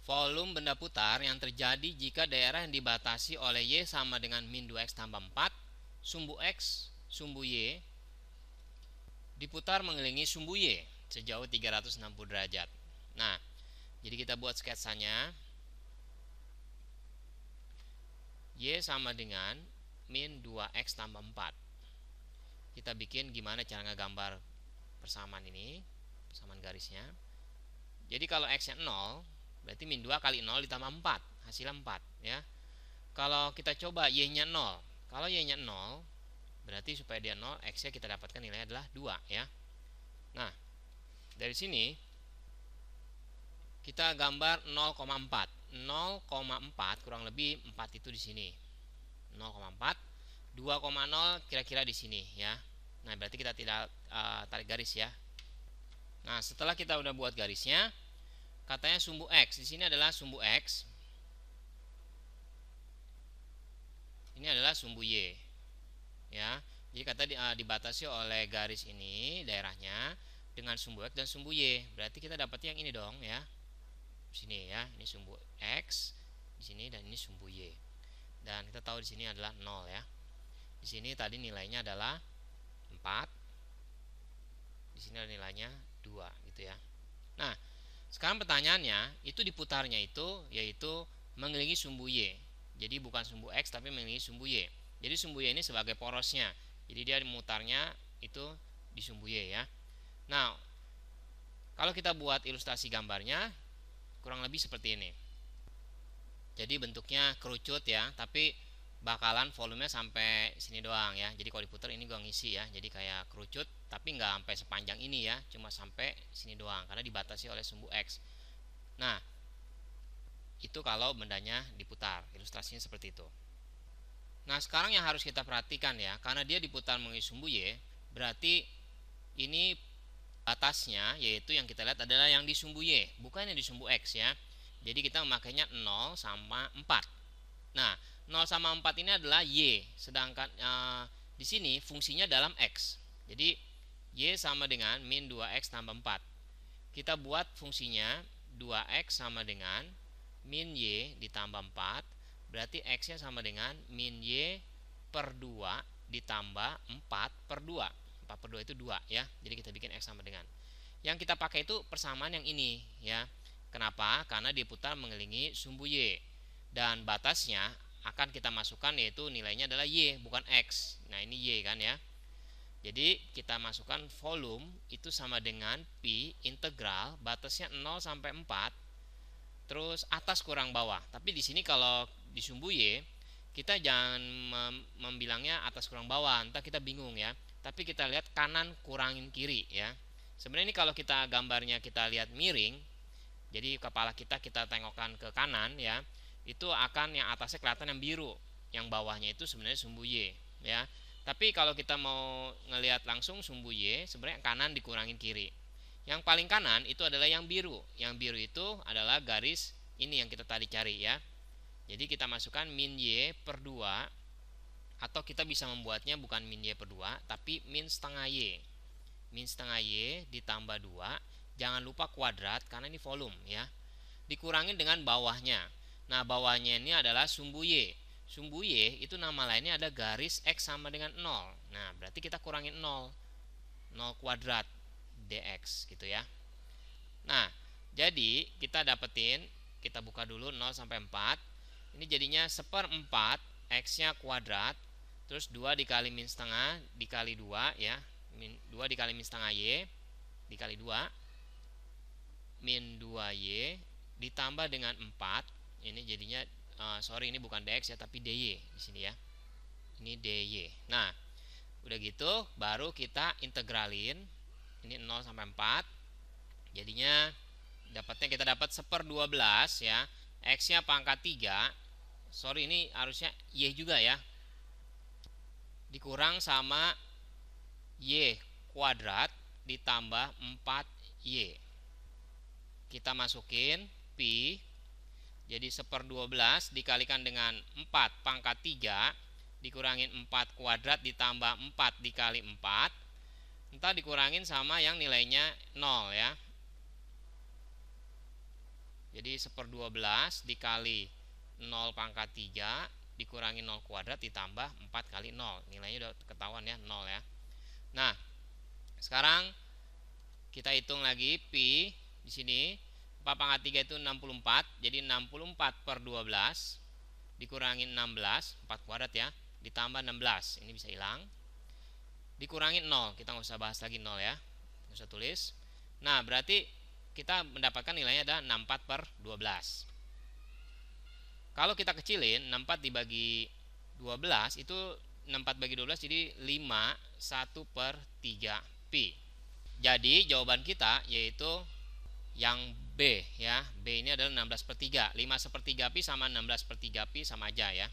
volume benda putar yang terjadi jika daerah yang dibatasi oleh Y sama dengan min 2X tambah 4, sumbu X, sumbu Y, diputar mengelilingi sumbu Y sejauh 360 derajat. Nah, jadi kita buat sketsanya. Y sama dengan min 2X tambah 4. Kita bikin gimana cara ngegambar persamaan ini, persamaan garisnya. Jadi kalau X-nya 0, berarti min 2 kali 0 ditambah 4, hasilnya 4 ya. Kalau kita coba Y-nya 0, kalau Y-nya 0, berarti supaya dia 0, X-nya kita dapatkan nilainya adalah 2 ya. Nah, dari sini kita gambar 0,4. 0,4 kurang lebih 4 itu di sini. 0,4, 2,0 kira-kira di sini ya. Nah, berarti kita tidak tarik garis ya. Nah, setelah kita udah buat garisnya, katanya sumbu X. Di sini adalah sumbu X. Ini adalah sumbu Y. Ya. Jadi kata dibatasi oleh garis ini daerahnya dengan sumbu X dan sumbu Y. Berarti kita dapat yang ini dong ya. Di sini ya. Ini sumbu X di sini dan ini sumbu Y. Dan kita tahu di sini adalah 0 ya. Di sini tadi nilainya adalah 4. Di sini ada nilainya 2 gitu ya. Nah, sekarang pertanyaannya, itu diputarnya itu yaitu mengelilingi sumbu Y. Jadi bukan sumbu X tapi mengelilingi sumbu Y. Jadi sumbu Y ini sebagai porosnya. Jadi dia memutarnya itu di sumbu Y ya. Nah, kalau kita buat ilustrasi gambarnya kurang lebih seperti ini. Jadi bentuknya kerucut ya, tapi bakalan volumenya sampai sini doang ya. Jadi kalau diputar ini gua ngisi ya. Jadi kayak kerucut tapi nggak sampai sepanjang ini ya, cuma sampai sini doang karena dibatasi oleh sumbu X. Nah, itu kalau bendanya diputar, ilustrasinya seperti itu. Nah, sekarang yang harus kita perhatikan ya, karena dia diputar mengelilingi sumbu Y, berarti ini batasnya yaitu yang kita lihat adalah yang di sumbu Y, bukan yang di sumbu X ya. Jadi kita memakainya 0 sama 4. Nah, 0 sama 4 ini adalah Y, sedangkan di sini fungsinya dalam X. Jadi Y sama dengan min 2X tambah 4. Kita buat fungsinya 2X sama dengan min Y ditambah 4. Berarti X-nya sama dengan min Y per 2 ditambah 4 per 2. 4 per 2 itu 2 ya. Jadi kita bikin X sama dengan. Yang kita pakai itu persamaan yang ini ya. Kenapa? Karena diputar mengelilingi sumbu Y. Dan batasnya akan kita masukkan yaitu nilainya adalah Y bukan X. Nah, ini Y kan ya. Jadi kita masukkan volume itu sama dengan Pi integral batasnya 0 sampai 4 terus atas kurang bawah. Tapi di sini kalau di sumbu Y kita jangan membilangnya atas kurang bawah, entah kita bingung ya. Tapi kita lihat kanan kurangin kiri ya. Sebenarnya ini kalau kita gambarnya kita lihat miring, jadi kepala kita tengokkan ke kanan ya, itu akan yang atasnya kelihatan yang biru, yang bawahnya itu sebenarnya sumbu Y ya. Tapi kalau kita mau ngelihat langsung sumbu Y, sebenarnya kanan dikurangin kiri. Yang paling kanan itu adalah yang biru. Yang biru itu adalah garis ini yang kita tadi cari ya. Jadi kita masukkan min Y per 2, atau kita bisa membuatnya bukan min Y per 2, tapi min setengah Y. Min setengah Y ditambah 2, jangan lupa kuadrat karena ini volume ya. Dikurangin dengan bawahnya. Nah, bawahnya ini adalah sumbu Y. Sumbu Y itu nama lainnya ada garis X sama dengan 0. Nah, berarti kita kurangin 0. 0 kuadrat dx gitu ya. Nah, jadi kita dapetin, kita buka dulu 0 sampai 4. Ini jadinya 1/4 X-nya kuadrat, terus 2 dikali min setengah dikali 2 ya. 2 dikali min setengah Y dikali 2 min 2Y ditambah dengan 4. Ini jadinya sorry ini bukan dx ya tapi dy di sini ya. Ini dy. Nah, udah gitu baru kita integralin. Ini 0 sampai 4. Jadinya dapatnya kita dapat 1/12 ya. X-nya pangkat 3. Sorry ini harusnya Y juga ya. Dikurang sama Y kuadrat ditambah 4Y. Kita masukin Pi. Jadi 1/12 dikalikan dengan 4 pangkat 3 dikurangin 4 kuadrat ditambah 4 dikali 4. Entah dikurangin sama yang nilainya 0 ya. Jadi Jadi 1/12 dikali 0 pangkat 3 dikurangi 0 kuadrat ditambah 4 kali 0. Nilainya udah ketahuan ya, 0 ya. Nah, sekarang kita hitung lagi pi di sini. 4 pangkat 3 itu 64. Jadi 64/12 dikurangi 16, 4 kuadrat ya, ditambah 16. Ini bisa hilang. Dikurangi 0. Kita nggak usah bahas lagi 0 ya. Nggak usah tulis. Nah, berarti kita mendapatkan nilainya ada 64/12. Kalau kita kecilin, 64 dibagi 12 itu 64 bagi 12 jadi 5, 1/3 pi. Jadi jawaban kita yaitu yang B ya. B ini adalah 16/3. 5/3 pi sama 16/3 pi sama aja ya.